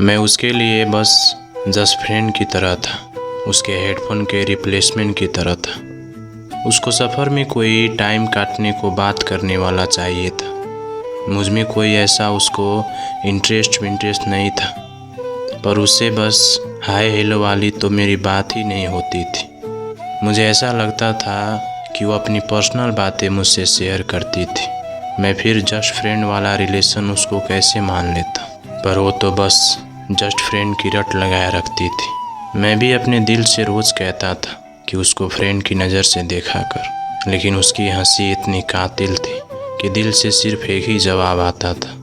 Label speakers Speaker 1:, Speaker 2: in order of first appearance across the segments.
Speaker 1: मैं उसके लिए बस जस्ट फ्रेंड की तरह था, उसके हेडफोन के रिप्लेसमेंट की तरह था। उसको सफ़र में कोई टाइम काटने को बात करने वाला चाहिए था। मुझ में कोई ऐसा उसको इंटरेस्ट नहीं था, पर उससे बस हाय हेलो वाली तो मेरी बात ही नहीं होती थी। मुझे ऐसा लगता था कि वो अपनी पर्सनल बातें मुझसे शेयर करती थी। मैं फिर जस्ट फ्रेंड वाला रिलेशन उसको कैसे मान लेता, पर वो तो बस जस्ट फ्रेंड की रट लगाए रखती थी। मैं भी अपने दिल से रोज़ कहता था कि उसको फ्रेंड की नज़र से देखा कर, लेकिन उसकी हंसी इतनी कातिल थी कि दिल से सिर्फ एक ही जवाब आता था,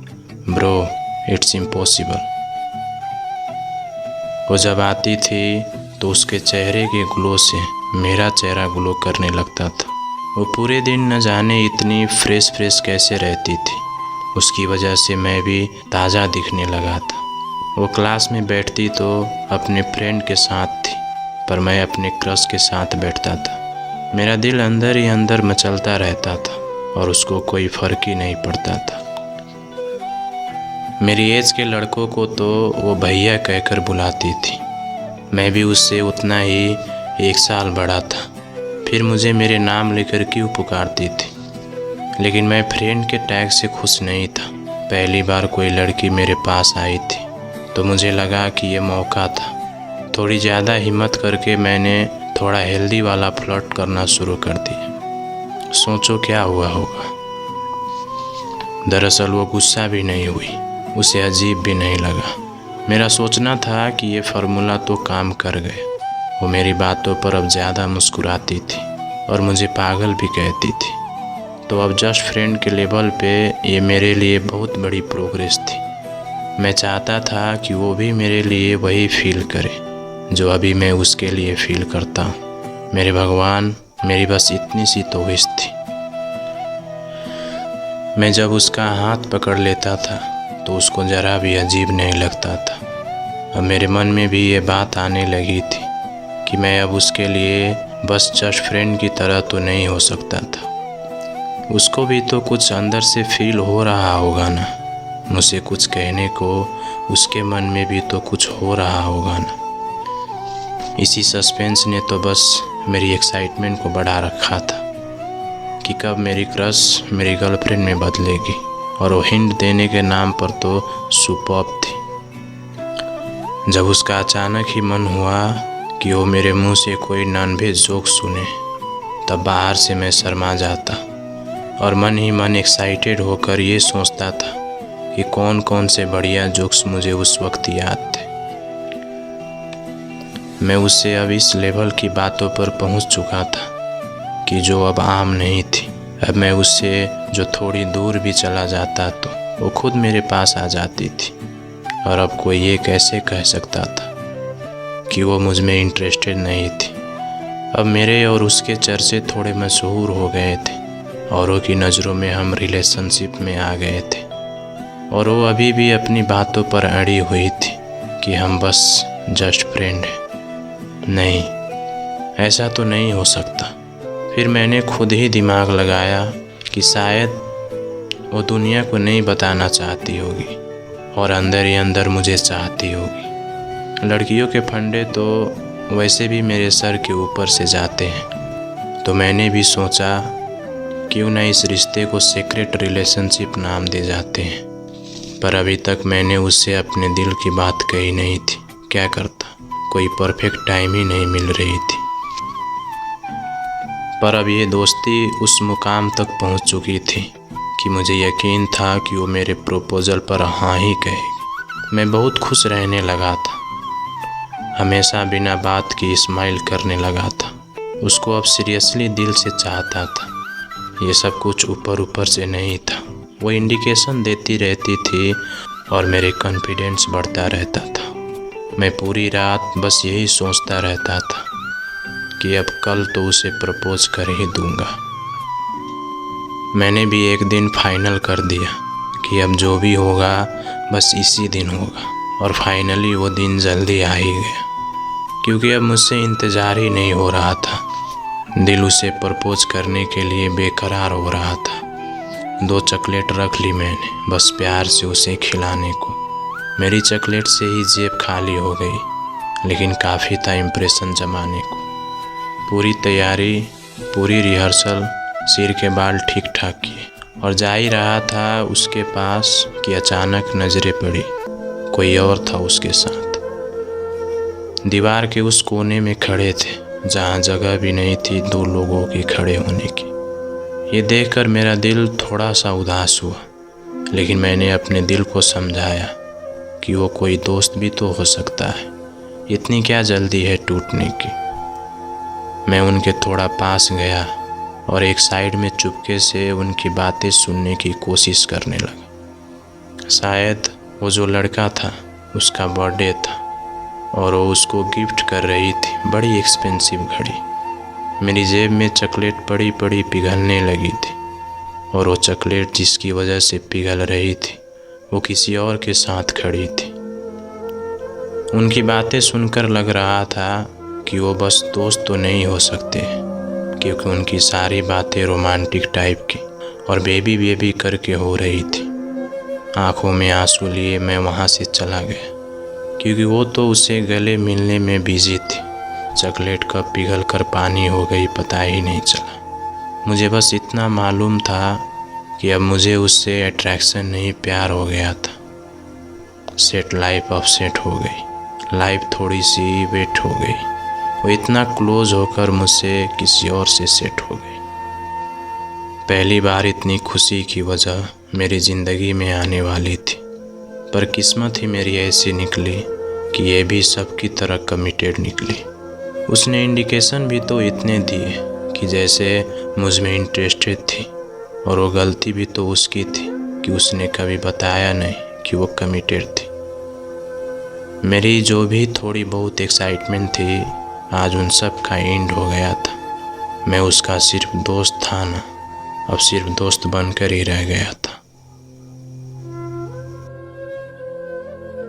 Speaker 1: ब्रो इट्स इम्पॉसिबल। वो जब आती थी तो उसके चेहरे के ग्लो से मेरा चेहरा ग्लो करने लगता था। वो पूरे दिन न जाने इतनी फ्रेश कैसे रहती थी। उसकी वजह से मैं भी ताज़ा दिखने लगा था। वो क्लास में बैठती तो अपने फ्रेंड के साथ थी, पर मैं अपने क्रश के साथ बैठता था। मेरा दिल अंदर ही अंदर मचलता रहता था और उसको कोई फ़र्क ही नहीं पड़ता था। मेरी एज के लड़कों को तो वो भैया कहकर बुलाती थी। मैं भी उससे उतना ही 1 साल बड़ा था। फिर मुझे मेरे नाम लेकर क्यों पुकारती थी, लेकिन मैं फ्रेंड के टैग से खुश नहीं था। पहली बार कोई लड़की मेरे पास आई थी तो मुझे लगा कि ये मौका था। थोड़ी ज़्यादा हिम्मत करके मैंने थोड़ा हेल्दी वाला फ्लर्ट करना शुरू कर दिया। सोचो क्या हुआ होगा। दरअसल वो गुस्सा भी नहीं हुई, उसे अजीब भी नहीं लगा। मेरा सोचना था कि ये फार्मूला तो काम कर गए। वो मेरी बातों पर अब ज़्यादा मुस्कुराती थी और मुझे पागल भी कहती थी। तो अब जस्ट फ्रेंड के लेवल पे ये मेरे लिए बहुत बड़ी प्रोग्रेस थी। मैं चाहता था कि वो भी मेरे लिए वही फील करे जो अभी मैं उसके लिए फील करता हूँ। मेरे भगवान, मेरी बस इतनी सी तो विश थी। मैं जब उसका हाथ पकड़ लेता था तो उसको ज़रा भी अजीब नहीं लगता था। अब मेरे मन में भी ये बात आने लगी थी कि मैं अब उसके लिए बस जस्ट फ्रेंड की तरह तो नहीं हो सकता था। उसको भी तो कुछ अंदर से फील हो रहा होगा ना। मुझे कुछ कहने को उसके मन में भी तो कुछ हो रहा होगा ना। इसी सस्पेंस ने तो बस मेरी एक्साइटमेंट को बढ़ा रखा था कि कब मेरी क्रश मेरी गर्लफ्रेंड में बदलेगी। और वो हिंट देने के नाम पर तो सुपर्ब थी। जब उसका अचानक ही मन हुआ कि वो मेरे मुंह से कोई नॉनवेज जोक सुने, तब बाहर से मैं शर्मा जाता और मन ही मन एक्साइटेड होकर ये सोचता था कि कौन कौन से बढ़िया जोक्स मुझे उस वक्त याद थे। मैं उससे अब इस लेवल की बातों पर पहुंच चुका था कि जो अब आम नहीं थी। अब मैं उससे जो थोड़ी दूर भी चला जाता तो वो खुद मेरे पास आ जाती थी। और अब कोई ये कैसे कह सकता था कि वो मुझ में इंटरेस्टेड नहीं थी। अब मेरे और उसके चर्चे थोड़े मशहूर हो गए थे। औरों की नज़रों में हम रिलेशनशिप में आ गए थे और वो अभी भी अपनी बातों पर अड़ी हुई थी कि हम बस जस्ट फ्रेंड हैं। नहीं, ऐसा तो नहीं हो सकता। फिर मैंने खुद ही दिमाग लगाया कि शायद वो दुनिया को नहीं बताना चाहती होगी और अंदर ही अंदर मुझे चाहती होगी। लड़कियों के फंडे तो वैसे भी मेरे सर के ऊपर से जाते हैं, तो मैंने भी सोचा क्यों ना इस रिश्ते को सीक्रेट रिलेशनशिप नाम दे जाते हैं। पर अभी तक मैंने उससे अपने दिल की बात कही नहीं थी। क्या करता, कोई परफेक्ट टाइम ही नहीं मिल रही थी। पर अब ये दोस्ती उस मुकाम तक पहुंच चुकी थी कि मुझे यकीन था कि वो मेरे प्रपोज़ल पर हाँ ही कहेगी। मैं बहुत खुश रहने लगा था, हमेशा बिना बात की स्माइल करने लगा था। उसको अब सीरियसली दिल से चाहता था। ये सब कुछ ऊपर ऊपर से नहीं था। वो इंडिकेशन देती रहती थी और मेरे कॉन्फिडेंस बढ़ता रहता था। मैं पूरी रात बस यही सोचता रहता था कि अब कल तो उसे प्रपोज कर ही दूंगा। मैंने भी एक दिन फाइनल कर दिया कि अब जो भी होगा बस इसी दिन होगा। और फाइनली वो दिन जल्दी आ ही गया, क्योंकि अब मुझसे इंतज़ार ही नहीं हो रहा था। दिल उसे प्रपोज करने के लिए बेकरार हो रहा था। 2 चॉकलेट रख ली मैंने बस प्यार से उसे खिलाने को। मेरी चॉकलेट से ही जेब खाली हो गई, लेकिन काफ़ी था इम्प्रेशन जमाने को। पूरी तैयारी, पूरी रिहर्सल, सिर के बाल ठीक ठाक किए और जा ही रहा था उसके पास कि अचानक नज़रें पड़ी। कोई और था उसके साथ। दीवार के उस कोने में खड़े थे जहाँ जगह भी नहीं थी 2 लोगों के खड़े होने की। ये देखकर मेरा दिल थोड़ा सा उदास हुआ, लेकिन मैंने अपने दिल को समझाया कि वो कोई दोस्त भी तो हो सकता है, इतनी क्या जल्दी है टूटने की। मैं उनके थोड़ा पास गया और एक साइड में चुपके से उनकी बातें सुनने की कोशिश करने लगा। शायद वो जो लड़का था उसका बर्थडे था और वो उसको गिफ्ट कर रही थी बड़ी एक्सपेंसिव घड़ी। मेरी जेब में चॉकलेट पड़ी पड़ी पिघलने लगी थी और वो चॉकलेट जिसकी वजह से पिघल रही थी वो किसी और के साथ खड़ी थी। उनकी बातें सुनकर लग रहा था कि वो बस दोस्त तो नहीं हो सकते, क्योंकि उनकी सारी बातें रोमांटिक टाइप की और बेबी बेबी करके हो रही थी। आंखों में आंसू लिए मैं वहाँ से चला गया, क्योंकि वो तो उसे गले मिलने में बिजी थी। चॉकलेट कब पिघल कर पानी हो गई पता ही नहीं चला। मुझे बस इतना मालूम था कि अब मुझे उससे अट्रैक्शन नहीं प्यार हो गया था। सेट लाइफ अपसेट हो गई, लाइफ थोड़ी सी वेट हो गई। वो इतना क्लोज होकर मुझसे किसी और से सेट हो गई। पहली बार इतनी खुशी की वजह मेरी ज़िंदगी में आने वाली थी, पर किस्मत ही मेरी ऐसी निकली कि ये भी सबकी तरह कमिटेड निकली। उसने इंडिकेशन भी तो इतने दिए कि जैसे मुझ में इंटरेस्टेड थी, और वो गलती भी तो उसकी थी कि उसने कभी बताया नहीं कि वो कमिटेड थी। मेरी जो भी थोड़ी बहुत एक्साइटमेंट थी आज उन सब का एंड हो गया था। मैं उसका सिर्फ दोस्त था ना, अब सिर्फ दोस्त बनकर ही रह गया था।